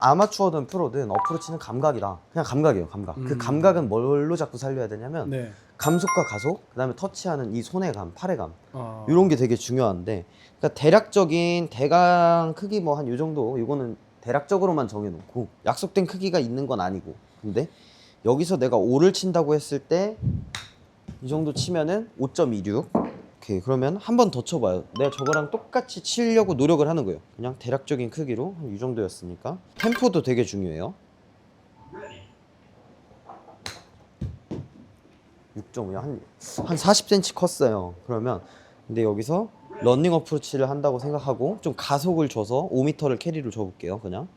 아마추어든 프로든 어프로치는 감각이다. 그냥 감각이에요, 감각. 그 감각은 뭘로 자꾸 살려야 되냐면 네. 감속과 가속, 그다음에 터치하는 이 손의 감, 팔의 감, 아. 이런 게 되게 중요한데, 그러니까 대략적인 대강 크기 뭐 한 요 정도, 이거는 대략적으로만 정해놓고 약속된 크기가 있는 건 아니고, 근데 여기서 내가 5를 친다고 했을 때 이 정도 치면은 5.26. 오케이, 그러면 한 번 더 쳐봐요. 내가 저거랑 똑같이 치려고 노력을 하는 거예요. 그냥 대략적인 크기로 한 이 정도였으니까. 템포도 되게 중요해요. 6.5야. 한 40cm 컸어요. 그러면 근데 여기서 러닝 어프로치를 한다고 생각하고 좀 가속을 줘서 5m를 캐리를 줘볼게요. 그냥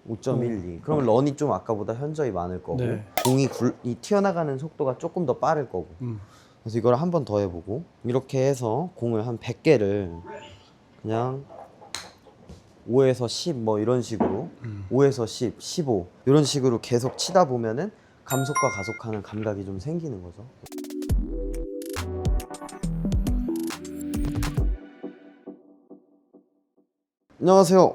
5.12. 그러면 런이 좀 아까보다 현저히 많을 거고, 네. 공이 이 튀어나가는 속도가 조금 더 빠를 거고. 그래서 이걸 한 번 더 해보고, 이렇게 해서 공을 한 100개를 그냥 5에서 10 뭐 이런 식으로 5에서 10, 15 이런 식으로 계속 치다 보면은 감속과 가속하는 감각이 좀 생기는 거죠. 안녕하세요,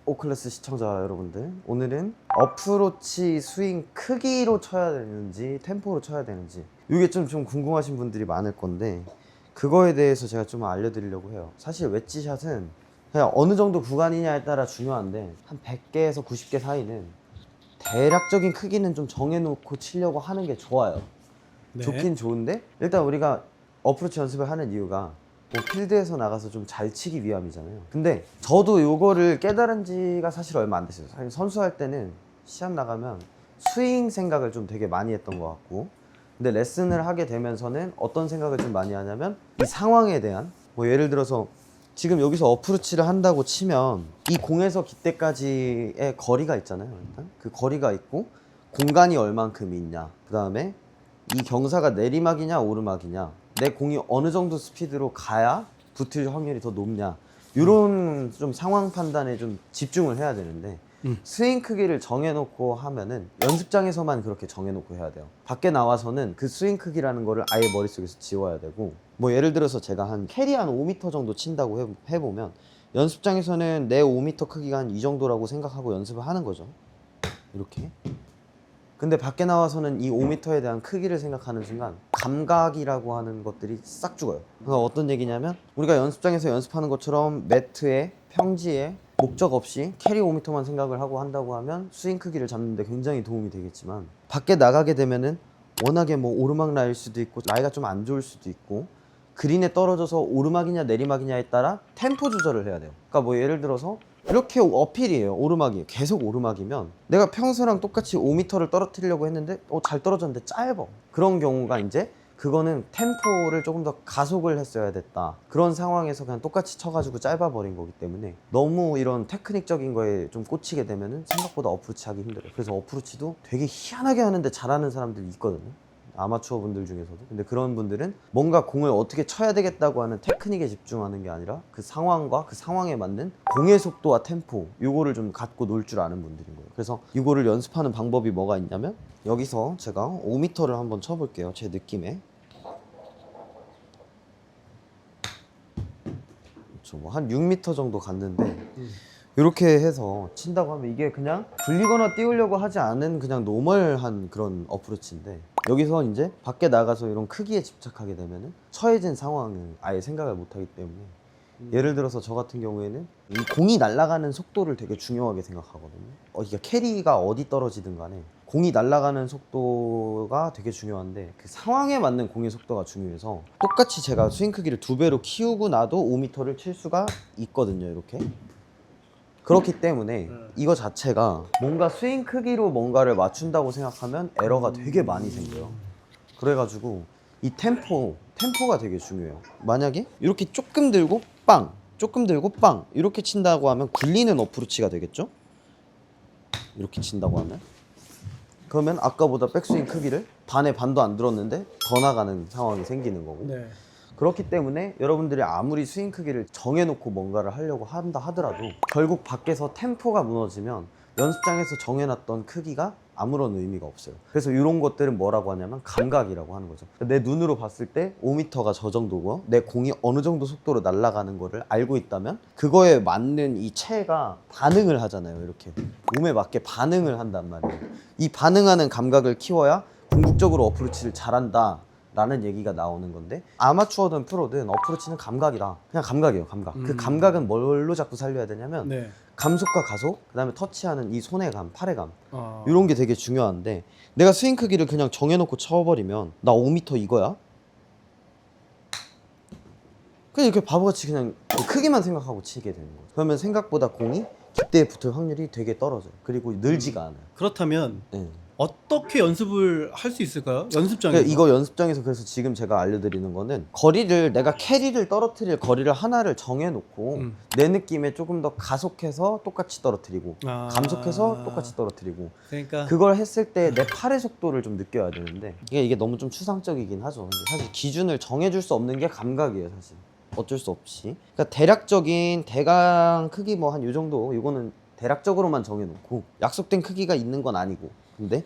오클래스 시청자 여러분들. 오늘은 어프로치 스윙 크기로 쳐야 되는지 템포로 쳐야 되는지, 이게 좀 궁금하신 분들이 많을 건데, 그거에 대해서 제가 좀 알려드리려고 해요. 사실 웨지샷은 그냥 어느 정도 구간이냐에 따라 중요한데, 한 100개에서 90개 사이는 대략적인 크기는 좀 정해놓고 치려고 하는 게 좋아요. 네. 좋긴 좋은데, 일단 우리가 어프로치 연습을 하는 이유가 뭐 필드에서 나가서 좀 잘 치기 위함이잖아요. 근데 저도 요거를 깨달은 지가 사실 얼마 안 됐어요. 사실 선수할 때는 시합 나가면 스윙 생각을 좀 되게 많이 했던 것 같고, 근데 레슨을 하게 되면서는 어떤 생각을 좀 많이 하냐면 이 상황에 대한, 뭐 예를 들어서 지금 여기서 어프로치를 한다고 치면 이 공에서 기대까지의 거리가 있잖아요. 일단 그 거리가 있고 공간이 얼만큼 있냐, 그 다음에 이 경사가 내리막이냐 오르막이냐, 내 공이 어느 정도 스피드로 가야 붙을 확률이 더 높냐, 이런 좀 상황 판단에 좀 집중을 해야 되는데, 스윙 크기를 정해놓고 하면은 연습장에서만 그렇게 정해놓고 해야 돼요. 밖에 나와서는 그 스윙 크기라는 거를 아예 머릿속에서 지워야 되고, 뭐 예를 들어서 제가 한 캐리 한 5m 정도 친다고 해보면 연습장에서는 내 5m 크기가 한 이 정도라고 생각하고 연습을 하는 거죠. 이렇게. 근데 밖에 나와서는 이 5m에 대한 크기를 생각하는 순간 감각이라고 하는 것들이 싹 죽어요. 그러니까 어떤 얘기냐면, 우리가 연습장에서 연습하는 것처럼 매트에, 평지에 목적 없이 캐리 5m만 생각을 하고 한다고 하면 스윙 크기를 잡는데 굉장히 도움이 되겠지만, 밖에 나가게 되면은 워낙에 뭐 오르막 라이일 수도 있고 라이가 좀 안 좋을 수도 있고, 그린에 떨어져서 오르막이냐 내리막이냐에 따라 템포 조절을 해야 돼요. 그러니까 뭐 예를 들어서 이렇게 어필이에요. 오르막이에요. 계속 오르막이면 내가 평소랑 똑같이 5m를 떨어뜨리려고 했는데 잘 떨어졌는데 짧아. 그런 경우가 이제 그거는 템포를 조금 더 가속을 했어야 됐다. 그런 상황에서 그냥 똑같이 쳐가지고 짧아버린 거기 때문에, 너무 이런 테크닉적인 거에 좀 꽂히게 되면은 생각보다 어프로치 하기 힘들어요. 그래서 어프로치도 되게 희한하게 하는데 잘하는 사람들이 있거든요. 아마추어 분들 중에서도. 근데 그런 분들은 뭔가 공을 어떻게 쳐야 되겠다고 하는 테크닉에 집중하는 게 아니라 그 상황과 그 상황에 맞는 공의 속도와 템포, 요거를 좀 갖고 놀 줄 아는 분들인 거예요. 그래서 이거를 연습하는 방법이 뭐가 있냐면, 여기서 제가 5m를 한번 쳐볼게요. 제 느낌에. 뭐 한 6m 정도 갔는데, 이렇게 해서 친다고 하면 이게 그냥 굴리거나 띄우려고 하지 않은 그냥 노멀한 그런 어프로치인데, 여기서 이제 밖에 나가서 이런 크기에 집착하게 되면은 처해진 상황을 아예 생각을 못 하기 때문에, 예를 들어서 저 같은 경우에는 이 공이 날아가는 속도를 되게 중요하게 생각하거든요. 이게 캐리가 어디 떨어지든 간에 공이 날아가는 속도가 되게 중요한데, 그 상황에 맞는 공의 속도가 중요해서 똑같이 제가 스윙 크기를 2배로 키우고 나도 5m를 칠 수가 있거든요. 이렇게. 그렇기 때문에 이거 자체가 뭔가 스윙 크기로 뭔가를 맞춘다고 생각하면 에러가 되게 많이 생겨요. 그래가지고 이 템포가 되게 중요해요. 만약에 이렇게 조금 들고 빵, 조금 들고 빵 이렇게 친다고 하면 굴리는 어프로치가 되겠죠? 이렇게 친다고 하면, 그러면 아까보다 백스윙 크기를 반에 반도 안 들었는데 더 나가는 상황이 생기는 거고. 네. 그렇기 때문에 여러분들이 아무리 스윙 크기를 정해놓고 뭔가를 하려고 한다 하더라도 결국 밖에서 템포가 무너지면 연습장에서 정해놨던 크기가 아무런 의미가 없어요. 그래서 이런 것들은 뭐라고 하냐면 감각이라고 하는 거죠. 내 눈으로 봤을 때 5m가 저 정도고 내 공이 어느 정도 속도로 날아가는 거를 알고 있다면 그거에 맞는 이 체가 반응을 하잖아요. 이렇게 몸에 맞게 반응을 한단 말이에요. 이 반응하는 감각을 키워야 궁극적으로 어프로치를 잘한다 라는 얘기가 나오는 건데, 아마추어든 프로든 어프로치는 감각이다. 그냥 감각이에요. 감각. 그 감각은 뭘로 자꾸 살려야 되냐면 네. 감속과 가속, 그 다음에 터치하는 이 손의 감, 팔의 감, 아. 이런 게 되게 중요한데, 내가 스윙 크기를 그냥 정해놓고 쳐버리면 나 5m 이거야? 그냥 이렇게 바보같이 그냥 그 크기만 생각하고 치게 되는 거죠. 그러면 생각보다 공이 깃대에 붙을 확률이 되게 떨어져요. 그리고 늘지가 않아요. 그렇다면 네. 어떻게 연습을 할 수 있을까요? 연습장에서. 그러니까 이거 연습장에서 그래서 지금 제가 알려드리는 거는, 거리를 내가 캐리를 떨어뜨릴 거리를 하나를 정해놓고 내 느낌에 조금 더 가속해서 똑같이 떨어뜨리고 아. 감속해서 똑같이 떨어뜨리고, 그러니까 그걸 했을 때 내 팔의 속도를 좀 느껴야 되는데, 이게 너무 좀 추상적이긴 하죠. 근데 사실 기준을 정해줄 수 없는 게 감각이에요. 사실 어쩔 수 없이. 그러니까 대략적인 대강 크기 뭐 한 요 정도, 이거는 대략적으로만 정해놓고 약속된 크기가 있는 건 아니고, 근데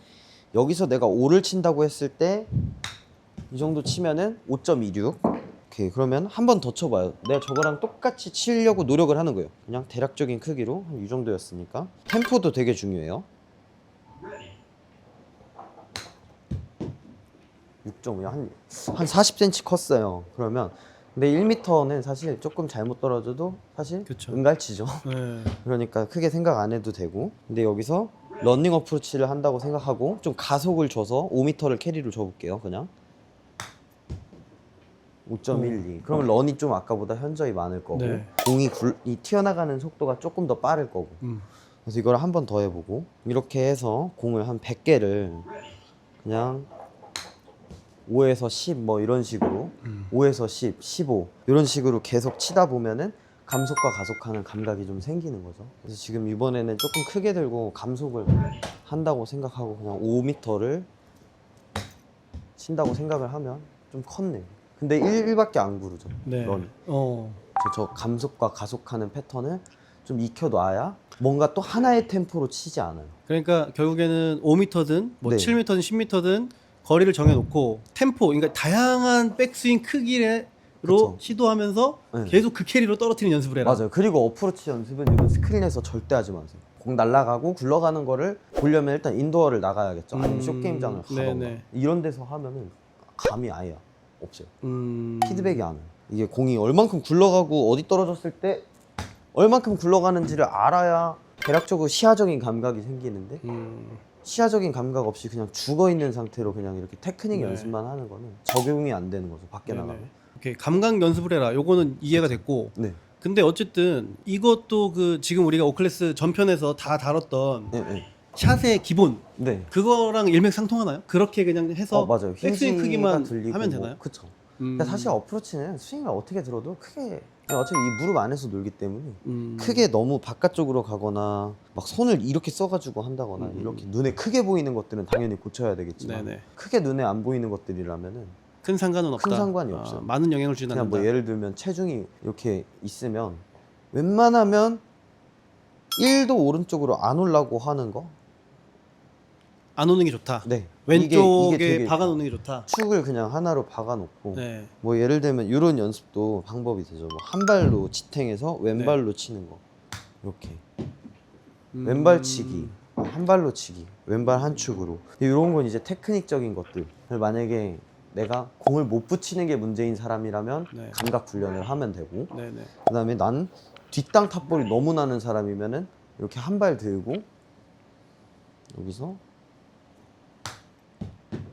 여기서 내가 5를 친다고 했을 때 이 정도 치면은 5.26. 오케이, 그러면 한 번 더 쳐봐요. 내가 저거랑 똑같이 치려고 노력을 하는 거예요. 그냥 대략적인 크기로 한 이 정도였으니까. 템포도 되게 중요해요. 6.5, 한 40cm 컸어요. 그러면 근데 1m는 사실 조금 잘못 떨어져도 사실 그쵸. 은갈치죠. 네. 그러니까 크게 생각 안 해도 되고, 근데 여기서 러닝 어프로치를 한다고 생각하고 좀 가속을 줘서 5m를 캐리로 줘볼게요. 그냥 5.12. 그러면 런이 좀 아까보다 현저히 많을 거고, 네. 공이 이 튀어나가는 속도가 조금 더 빠를 거고. 그래서 이걸 한 번 더 해보고, 이렇게 해서 공을 한 100개를 그냥 5에서 10 뭐 이런 식으로 5에서 10, 15 이런 식으로 계속 치다 보면은 감속과 가속하는 감각이 좀 생기는 거죠. 그래서 지금 이번에는 조금 크게 들고 감속을 한다고 생각하고 그냥 5m를 친다고 생각을 하면 좀 컸네. 근데 1밖에 안 구르죠. 네. 런. 저 감속과 가속하는 패턴을 좀 익혀놔야 뭔가 또 하나의 템포로 치지 않아요. 그러니까 결국에는 5m든 뭐 네. 7m든 10m든 거리를 정해놓고 템포, 그러니까 다양한 백스윙 크기로 그쵸. 시도하면서 네. 계속 그 캐리로 떨어뜨리는 연습을 해라. 맞아요. 그리고 어프로치 연습은 이건 스크린에서 절대 하지 마세요. 공 날아가고 굴러가는 거를 보려면 일단 인도어를 나가야겠죠. 아니면 쇼게임장을 가던가. 네네. 이런 데서 하면은 감이 아예 없어요. 음. 피드백이 안 와요. 이게 공이 얼만큼 굴러가고 어디 떨어졌을 때 얼만큼 굴러가는지를 알아야 대략적으로 시야적인 감각이 생기는데, 시야적인 감각 없이 그냥 죽어있는 상태로 그냥 이렇게 테크닉 네. 연습만 하는 거는 적용이 안 되는 거죠. 밖에 네네. 나가면. 오케이, 감각 연습을 해라. 요거는 이해가 됐고. 네. 근데 어쨌든 이것도 그 지금 우리가 오클래스 전편에서 다 다뤘던 네, 네. 샷의 기본, 네. 그거랑 일맥상통하나요? 그렇게 그냥 해서 맞아요. 백스윙 휴지가 크기만 들리고 하면 뭐, 되나요? 그쵸. 근데 사실 어프로치는 스윙을 어떻게 들어도 크게, 어차피 이 무릎 안에서 놀기 때문에 크게 너무 바깥쪽으로 가거나 막 손을 이렇게 써가지고 한다거나 이렇게 눈에 크게 보이는 것들은 당연히 고쳐야 되겠지만, 네네. 크게 눈에 안 보이는 것들이라면은 큰 상관은 없다. 큰 상관이 없어요. 많은 영향을 주진 그냥 않는다. 뭐 예를 들면 체중이 이렇게 있으면 웬만하면 1도 오른쪽으로 안 올라고 하는 거. 안 오는 게 좋다. 네. 왼쪽에 되게 박아 놓는 게 좋다. 축을 그냥 하나로 박아놓고, 네. 뭐 예를 들면 이런 연습도 방법이 되죠. 뭐 한 발로 지탱해서 왼발로 치는 거, 이렇게 왼발 치기, 한 발로 치기, 왼발 한 축으로. 이런 건 이제 테크닉적인 것들. 만약에 내가 공을 못 붙이는 게 문제인 사람이라면 네. 감각 훈련을 하면 되고, 네네. 그다음에 난 뒷땅 탑볼이 너무 나는 사람이면은 이렇게 한 발 들고 여기서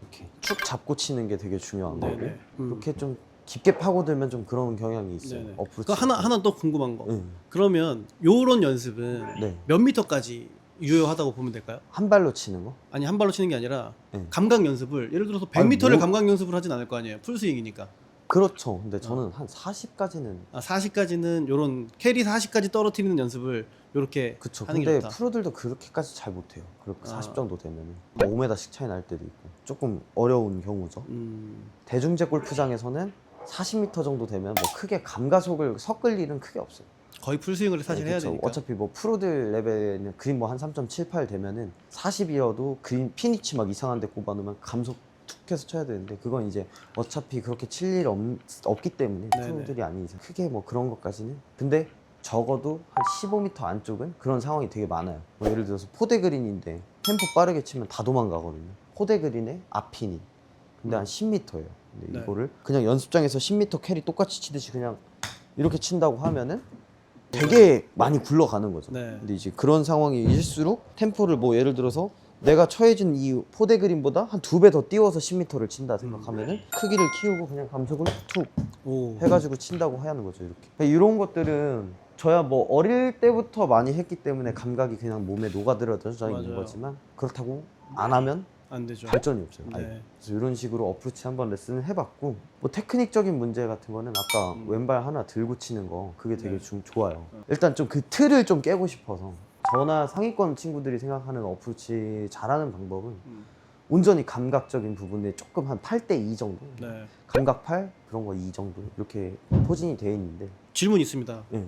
이렇게 축 잡고 치는 게 되게 중요한 거고, 네네. 이렇게 좀 깊게 파고들면 좀 그런 경향이 있어요. 네네. 어프로치. 그 하나 또 궁금한 거. 네. 그러면 요런 연습은 네. 몇 미터까지 유효하다고 보면 될까요? 한 발로 치는 거? 아니, 한 발로 치는 게 아니라 네. 감각 연습을, 예를 들어서 아니, 100m를 뭐- 감각 연습을 하진 않을 거 아니에요. 풀스윙이니까. 그렇죠. 근데 저는 한 40까지는 40까지는 요런 캐리 40까지 떨어뜨리는 연습을 요렇게 그쵸. 하는 게 근데 좋다. 프로들도 그렇게까지 잘 못해요. 그렇게 아. 40 정도 되면은 5m씩 차이 날 때도 있고 조금 어려운 경우죠. 음. 대중제 골프장에서는 40m 정도 되면 뭐 크게 감가속을 섞을 일은 크게 없어요. 거의 풀스윙을 사실 해야 그쵸. 되니까. 어차피 뭐 프로들 레벨은 그린 뭐 한 3.78 되면은 40이어도 그린 피니치 막 이상한 데 꼽아놓으면 감속 툭 해서 쳐야 되는데, 그건 이제 어차피 그렇게 칠 일 없기 때문에 네네. 프로들이 아닌 이상 크게 뭐 그런 것까지는. 근데 적어도 한 15m 안쪽은 그런 상황이 되게 많아요. 뭐 예를 들어서 포대 그린인데 템포 빠르게 치면 다 도망가거든요. 포대 그린에 앞핀이 근데 한 10m예요. 근데 네. 이거를 그냥 연습장에서 10m 캐리 똑같이 치듯이 그냥 이렇게 친다고 하면은 되게 많이 굴러가는 거죠. 네. 근데 이제 그런 상황일수록 템포를 뭐 예를 들어서 내가 처해진 이 포대 그린보다 한 2배 더 띄워서 10m를 친다 생각하면은 크기를 키우고 그냥 감속을 툭 오. 해가지고 친다고 하는 거죠. 이렇게. 그러니까 이런 것들은 저야 뭐 어릴 때부터 많이 했기 때문에 감각이 그냥 몸에 녹아들어져 있는 맞아요. 거지만, 그렇다고 안 하면 안 되죠. 발전이 없어요. 아예. 네. 그래서 이런 식으로 어프로치 한번 레슨을 해봤고, 뭐 테크닉적인 문제 같은 거는 아까 왼발 하나 들고 치는 거 그게 되게 네. 좋아요. 일단 좀 그 틀을 좀 깨고 싶어서, 저나 상위권 친구들이 생각하는 어프로치 잘하는 방법은 온전히 감각적인 부분에 조금 한 8대2 정도, 네. 감각 8 그런 거 2 정도 이렇게 포진이 돼 있는데. 질문 있습니다. 예.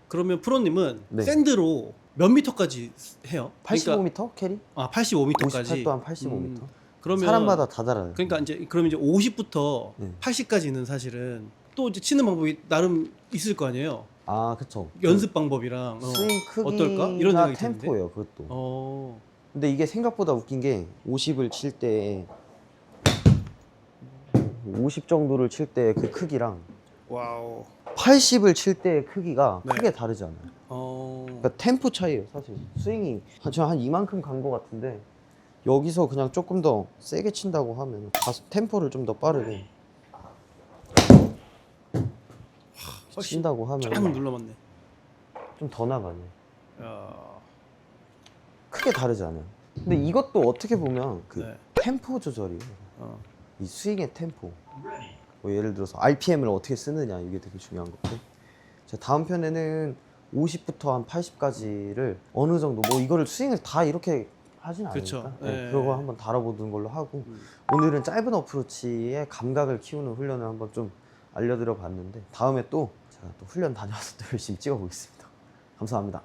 그러면 프로님은 네. 샌드로 몇 미터까지 해요? 85m 캐리? 아, 85m까지. 58도 한 85m. 그러면 사람마다 다 달라요. 그러니까 그럼 이제 50부터 네. 80까지는 사실은 또 이제 치는 방법이 나름 있을 거 아니에요. 아, 그쵸. 연습 방법이랑 스윙 어떨까? 크기나 이런 생각이 드는데. 템포예요, 그것도. 어. 근데 이게 생각보다 웃긴 게 50을 칠 때 50 정도를 칠 때 그 크기랑 와우. 80을 칠 때 크기가 네. 크게 다르지 않아요. 어. 그러니까 템포 차이예요, 사실. 스윙이 한 이만큼 간 것 같은데, 여기서 그냥 조금 더 세게 친다고 하면 템포를 좀 더 빠르게 훨씬 친다고 쫙 하면 눌러맞네. 좀 더 나가네. 야. 크게 다르지 않아요. 근데 이것도 어떻게 보면 그 네. 템포 조절이에요. 어. 이 스윙의 템포. 뭐 예를 들어서 RPM을 어떻게 쓰느냐, 이게 되게 중요한 건데, 제 다음 편에는 50부터 한 80까지를 어느 정도, 뭐 이거를 스윙을 다 이렇게 하진 그쵸. 않으니까 네. 그거 한번 다뤄보는 걸로 하고, 오늘은 짧은 어프로치의 감각을 키우는 훈련을 한번 좀 알려드려 봤는데, 다음에 또 제가 또 훈련 다녀와서 또 열심히 찍어보겠습니다. 감사합니다.